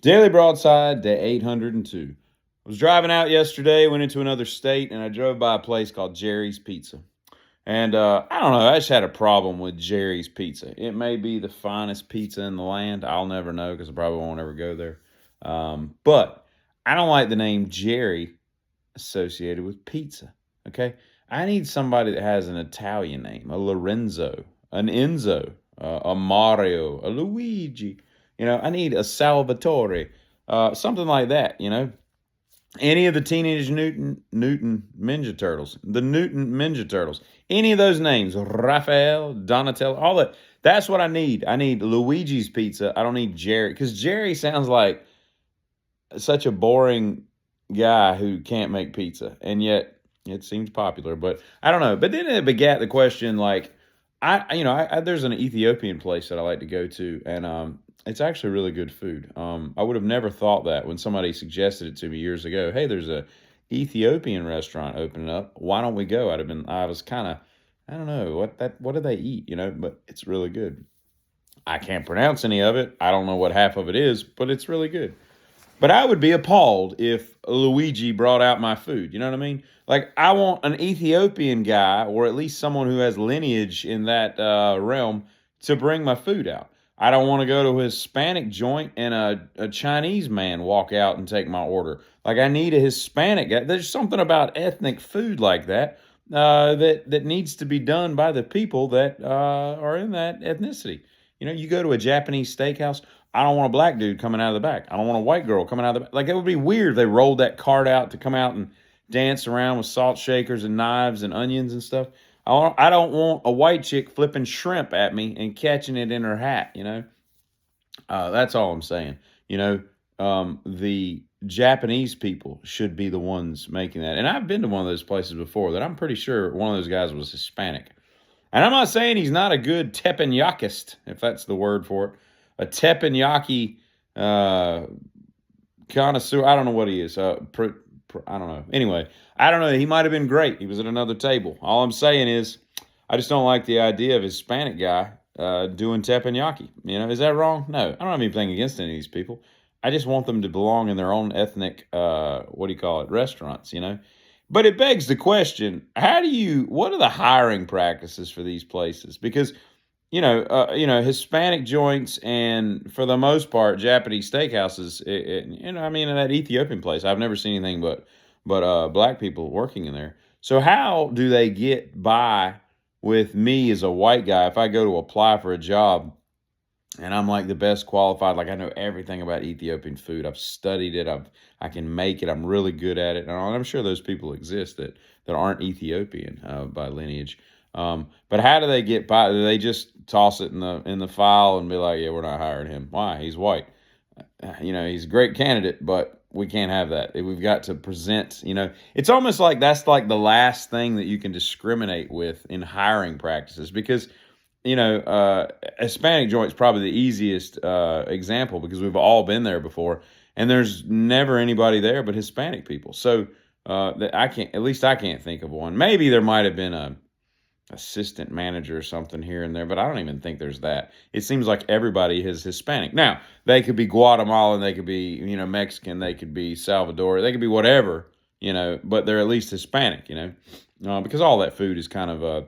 Daily Broadside, day 802. I was driving out yesterday, went into another state, and I drove by a place called Jerry's Pizza. And I don't know, I just had a problem with Jerry's Pizza. It may be the finest pizza in the land. I'll never know because I probably won't ever go there. But I don't like the name Jerry associated with pizza. Okay. I need somebody that has an Italian name, a Lorenzo, an Enzo, a Mario, a Luigi. I need a Salvatore, something like that. Any of the Teenage Newton Ninja Turtles, the Newton Ninja Turtles, any of those names, Raphael, Donatello, all that. That's what I need. I need Luigi's Pizza. I don't need Jerry because Jerry sounds like such a boring guy who can't make pizza, and yet it seems popular. But I don't know. But then it begat the question, like, there's an Ethiopian place that I like to go to, and it's actually really good food. I would have never thought that when somebody suggested it to me years ago. Hey, there's a Ethiopian restaurant opening up. Why don't we go? I was kind of, I don't know what do they eat, but it's really good. I can't pronounce any of it. I don't know what half of it is, but it's really good. But I would be appalled if Luigi brought out my food. You know what I mean? Like, I want an Ethiopian guy, or at least someone who has lineage in that realm, to bring my food out. I don't want to go to a Hispanic joint and a Chinese man walk out and take my order. Like, I need a Hispanic guy. There's something about ethnic food like that that needs to be done by the people that are in that ethnicity. You go to a Japanese steakhouse. I don't want a black dude coming out of the back. I don't want a white girl coming out of the back. Like, it would be weird if they rolled that cart out to come out and dance around with salt shakers and knives and onions and stuff. I don't want a white chick flipping shrimp at me and catching it in her hat. That's all I'm saying. The Japanese people should be the ones making that. And I've been to one of those places before that I'm pretty sure one of those guys was Hispanic. And I'm not saying he's not a good teppanyakist, if that's the word for it. A teppanyaki connoisseur. I don't know what he is. I don't know. Anyway, I don't know. He might have been great. He was at another table. All I'm saying is, I just don't like the idea of a Hispanic guy doing teppanyaki. Is that wrong? No, I don't have anything against any of these people. I just want them to belong in their own ethnic, restaurants. But it begs the question: what are the hiring practices for these places? Because Hispanic joints and for the most part, Japanese steakhouses. In that Ethiopian place, I've never seen anything but black people working in there. So how do they get by with me as a white guy if I go to apply for a job and I'm like the best qualified? Like, I know everything about Ethiopian food. I've studied it. I can make it. I'm really good at it. And I'm sure those people exist that aren't Ethiopian by lineage. But how do they get by? Do they just toss it in the file and be like, yeah, we're not hiring him? Why? He's white. He's a great candidate, but we can't have that. We've got to present, it's almost like that's like the last thing that you can discriminate with in hiring practices because, Hispanic joint's probably the easiest example because we've all been there before and there's never anybody there but Hispanic people. So I can't think of one. Maybe there might have been a assistant manager or something here and there, but I don't even think there's that. It seems like everybody is Hispanic. Now, they could be Guatemalan, they could be, Mexican, they could be Salvador, they could be whatever, but they're at least Hispanic, because all that food is kind of,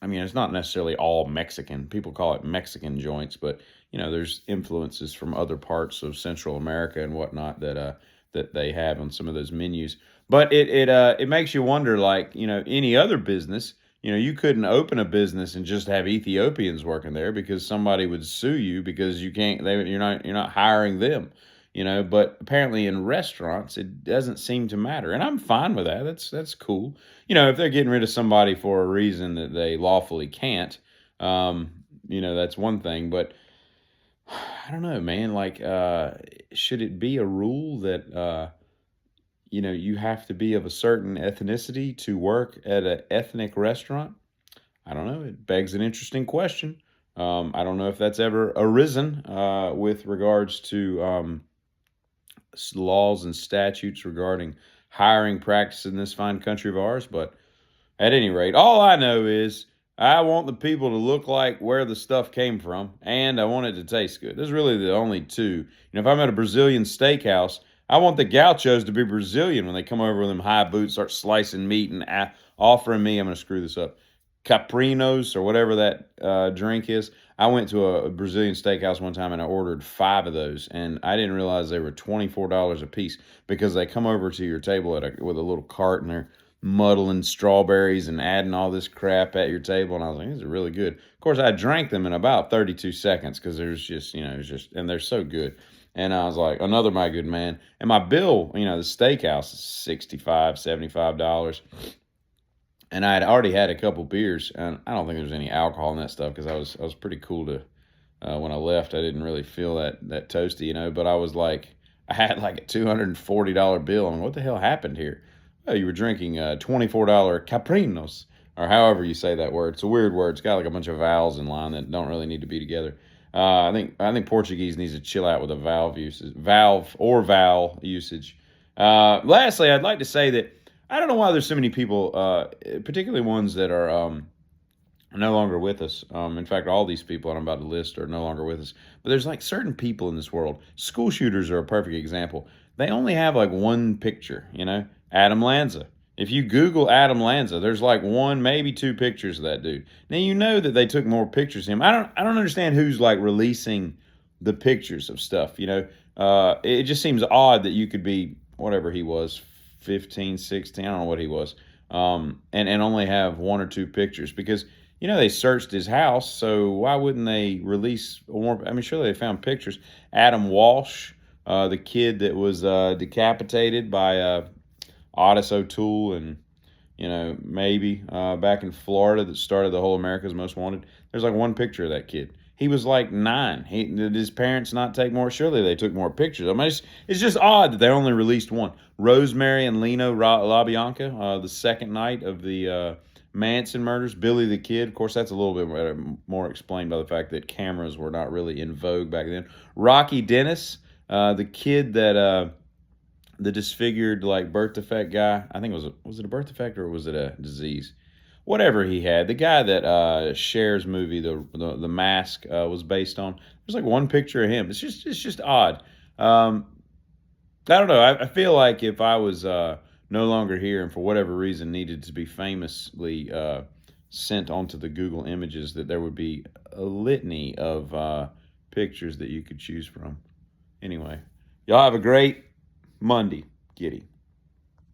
it's not necessarily all Mexican. People call it Mexican joints, but, there's influences from other parts of Central America and whatnot that they have on some of those menus. But it makes you wonder, like, any other business. You couldn't open a business and just have Ethiopians working there because somebody would sue you because you're not hiring them, but apparently in restaurants, it doesn't seem to matter. And I'm fine with that. That's cool. If they're getting rid of somebody for a reason that they lawfully can't, that's one thing, but I don't know, man, like, should it be a rule that, you have to be of a certain ethnicity to work at an ethnic restaurant? I don't know. It begs an interesting question. I don't know if that's ever arisen with regards to laws and statutes regarding hiring practice in this fine country of ours. But at any rate, all I know is I want the people to look like where the stuff came from, and I want it to taste good. There's really the only two. If I'm at a Brazilian steakhouse, I want the gauchos to be Brazilian when they come over with them high boots, start slicing meat and offering me, I'm going to screw this up, caprinos or whatever that drink is. I went to a Brazilian steakhouse one time and I ordered 5 of those, and I didn't realize they were $24 a piece because they come over to your table with a little cart and they're muddling strawberries and adding all this crap at your table. And I was like, these are really good. Of course, I drank them in about 32 seconds because there's just, and they're so good. And I was like, another my good man. And my bill, the steakhouse is $65, $75. And I had already had a couple beers, and I don't think there was any alcohol in that stuff because I was pretty cool to when I left. I didn't really feel that toasty, but I was like, I had like a $240 bill. I'm like, what the hell happened here? Oh, you were drinking $24 caprinos, or however you say that word. It's a weird word. It's got like a bunch of vowels in line that don't really need to be together. I think Portuguese needs to chill out with the vowel usage. Lastly, I'd like to say that I don't know why there's so many people, particularly ones that are no longer with us. In fact, all these people that I'm about to list are no longer with us. But there's like certain people in this world. School shooters are a perfect example. They only have like one picture. Adam Lanza. If you Google Adam Lanza, there's like one, maybe 2 pictures of that dude. Now you know that they took more pictures of him. I don't understand who's like releasing the pictures of stuff. It just seems odd that you could be whatever he was, 15, 16, I don't know what he was, and only have 1 or 2 pictures because they searched his house, so why wouldn't they release more? I mean, surely they found pictures. Adam Walsh, the kid that was decapitated by Otis O'Toole and, maybe back in Florida that started the whole America's Most Wanted. There's like one picture of that kid. He was like 9. Did his parents not take more? Surely they took more pictures. I mean, it's just odd that they only released one. Rosemary and Lino LaBianca, the second night of the Manson murders. Billy the Kid, of course, that's a little bit more explained by the fact that cameras were not really in vogue back then. Rocky Dennis, the kid that the disfigured like birth defect guy. I think was it a birth defect or was it a disease? Whatever he had, the guy that Cher's movie, the Mask, was based on. There's like one picture of him. It's just odd. I don't know. I feel like if I was no longer here and for whatever reason needed to be famously sent onto the Google Images, that there would be a litany of pictures that you could choose from. Anyway, y'all have a great Monday, Giddy.